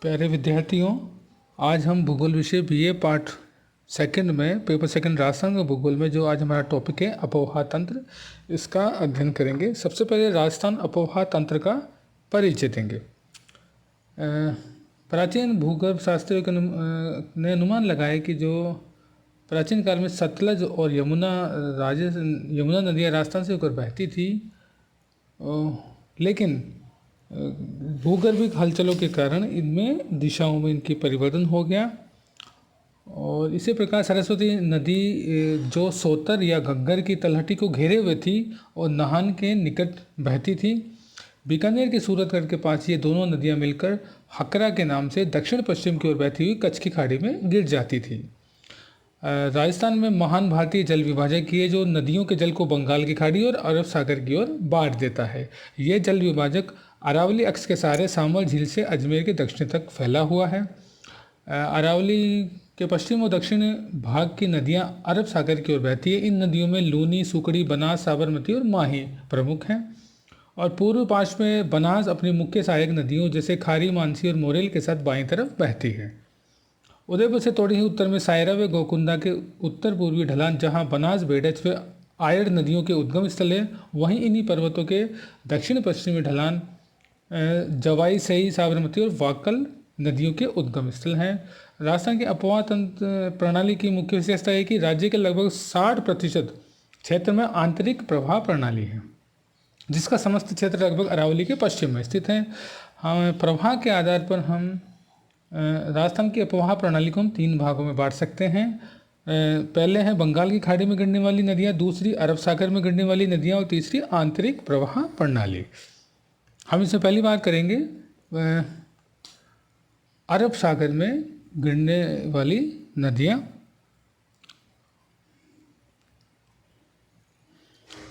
प्यारे विद्यार्थियों, आज हम भूगोल विषय बीए पार्ट सेकंड में पेपर सेकंड राजस्थान का भूगोल में जो आज हमारा टॉपिक है अपोहा तंत्र, इसका अध्ययन करेंगे। सबसे पहले राजस्थान अपोहा तंत्र का परिचय देंगे। प्राचीन भूगर्भ शास्त्रियों ने अनुमान लगाया कि जो प्राचीन काल में सतलज और यमुना नदियाँ राजस्थान से होकर बहती थी, लेकिन भूगर्भिक हलचलों के कारण इनमें दिशाओं में इनकी परिवर्तन हो गया और इसी प्रकार सरस्वती नदी जो सोतर या घग्गर की तलहटी को घेरे हुए थी और नाहन के निकट बहती थी। बीकानेर के सूरतगढ़ के पास ये दोनों नदियां मिलकर हकरा के नाम से दक्षिण पश्चिम की ओर बहती हुई कच्छ की खाड़ी में गिर जाती थी। राजस्थान में महान भारतीय जल विभाजक ये जो नदियों के जल को बंगाल की खाड़ी और अरब सागर की ओर बांट देता है। ये जल विभाजक अरावली अक्ष के सहारे सामल झील से अजमेर के दक्षिण तक फैला हुआ है। अरावली के पश्चिम और दक्षिण भाग की नदियां अरब सागर की ओर बहती है। इन नदियों में लूनी, सुकड़ी, बनास, साबरमती और माही प्रमुख हैं और पूर्व पार्श्व में बनास अपनी मुख्य सहायक नदियों जैसे खारी, मानसी और मोरेल के साथ बाईं तरफ बहती है। उदयपुर से थोड़ी ही उत्तर में सायरा व गोकुंदा के उत्तर पूर्वी ढलान, जहाँ बनास, बेडच व आयड़ नदियों के उद्गम स्थल है, वहीं इन्हीं पर्वतों के दक्षिण पश्चिमी ढलान जवाई, सई, साबरमती और वाकल नदियों के उद्गम स्थल हैं। राजस्थान की अपोहा तंत्र प्रणाली की मुख्य विशेषता है कि राज्य के लगभग 60% क्षेत्र में आंतरिक प्रवाह प्रणाली है, जिसका समस्त क्षेत्र लगभग अरावली के पश्चिम में स्थित है। हम प्रवाह के आधार पर हम राजस्थान की अपोहा प्रणाली को हम 3 भागों में बांट सकते हैं। पहले है बंगाल की खाड़ी में गिरने वाली नदियाँ, दूसरी अरब सागर में गिरने वाली नदियाँ और तीसरी आंतरिक प्रवाह प्रणाली। हम इसमें पहली बात करेंगे अरब सागर में गिरने वाली नदियाँ।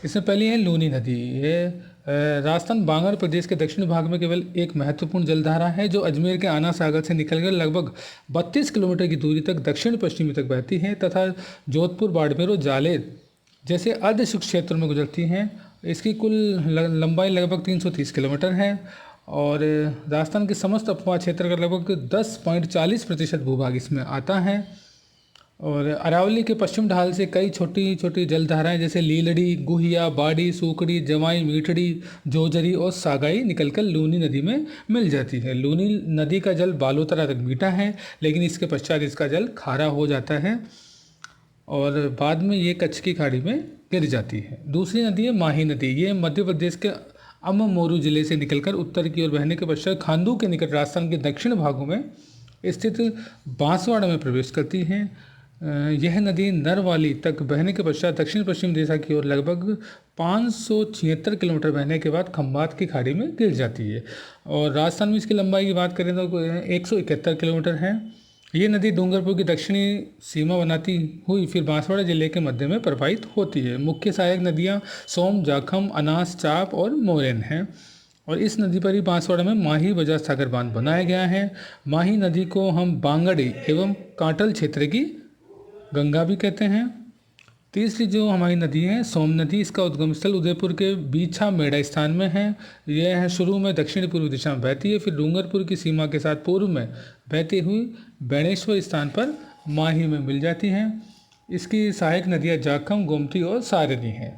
इसमें पहली है लूनी नदी। ये राजस्थान बांगर प्रदेश के दक्षिण भाग में केवल एक महत्वपूर्ण जलधारा है जो अजमेर के आना सागर से निकलकर लगभग 32 किलोमीटर की दूरी तक दक्षिण पश्चिमी तक बहती है तथा जोधपुर, बाड़मेर और जालेर जैसे अर्ध शुष्क क्षेत्रों में गुजरती हैं। इसकी कुल लंबाई लगभग 330 किलोमीटर है और राजस्थान के समस्त अपोहा क्षेत्र का लगभग 10.40% भूभाग इसमें आता है। और अरावली के पश्चिम ढाल से कई छोटी छोटी जलधाराएं जैसे लीलड़ी, गुहिया, बाड़ी, सूकड़ी, जवाई, मीठड़ी, जोजरी और सागाई निकलकर लूनी नदी में मिल जाती है। लूनी नदी का जल बालोतरा तक मीठा है, लेकिन इसके पश्चात इसका जल खारा हो जाता है और बाद में ये कच्छ की खाड़ी में गिर जाती है। दूसरी नदी है माही नदी। ये मध्य प्रदेश के अममोरू जिले से निकलकर उत्तर की ओर बहने के पश्चात खांडू के निकट राजस्थान के दक्षिण भागों में स्थित बांसवाड़ा में प्रवेश करती है। यह नदी नरवाली तक बहने के पश्चात दक्षिण पश्चिम दिशा की ओर लगभग 576 किलोमीटर बहने के बाद खंभात की खाड़ी में गिर जाती है और राजस्थान में इसकी लंबाई की बात करें तो 171 किलोमीटर है। ये नदी डूंगरपुर की दक्षिणी सीमा बनाती हुई फिर बांसवाड़ा जिले के मध्य में प्रवाहित होती है। मुख्य सहायक नदियाँ सोम, जाखम, अनास, चाप और मोरेन हैं और इस नदी पर ही बांसवाड़ा में माही बजाज सागर बांध बनाया गया है। माही नदी को हम बांगड़ी एवं कांटल क्षेत्र की गंगा भी कहते हैं। तीसरी जो हमारी नदी है सोम नदी, इसका उद्गम स्थल उदयपुर के बीछा मेड़ा स्थान में है। यह है शुरू में दक्षिण पूर्व दिशा में बहती है, फिर डूंगरपुर की सीमा के साथ पूर्व में बहती हुई बैणेश्वर स्थान पर माही में मिल जाती हैं। इसकी सहायक नदियाँ जाखम, गोमती और सारनी हैं।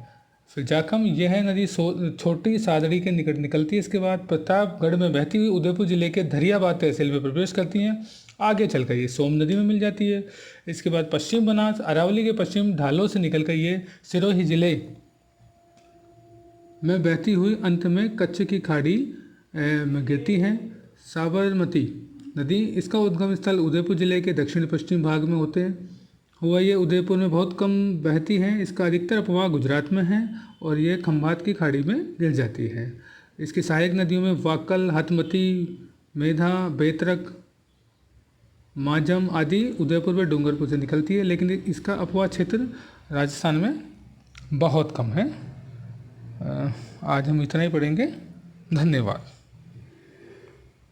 फिर जाखम यह नदी छोटी सादड़ी के निकट निकलती है। इसके बाद प्रतापगढ़ में बहती हुई उदयपुर जिले के धरियाबाद तहसील में प्रवेश करती हैं। आगे चलकर ये सोम नदी में मिल जाती है। इसके बाद पश्चिम बनास अरावली के पश्चिम ढालों से निकलकर ये सिरोही जिले में बहती हुई अंत में कच्छ की खाड़ी में गिरती है। साबरमती नदी, इसका उद्गम स्थल उदयपुर जिले के दक्षिण पश्चिम भाग में होते हुआ ये उदयपुर में बहुत कम बहती है। इसका अधिकतर प्रवाह गुजरात में है और ये खंभात की खाड़ी में गिर जाती है। इसकी सहायक नदियों में वाकल, हथमती, मेधा, बेतरक, माजम आदि उदयपुर व डूंगरपुर से निकलती है, लेकिन इसका अपोहा क्षेत्र राजस्थान में बहुत कम है। आज हम इतना ही पढ़ेंगे। धन्यवाद।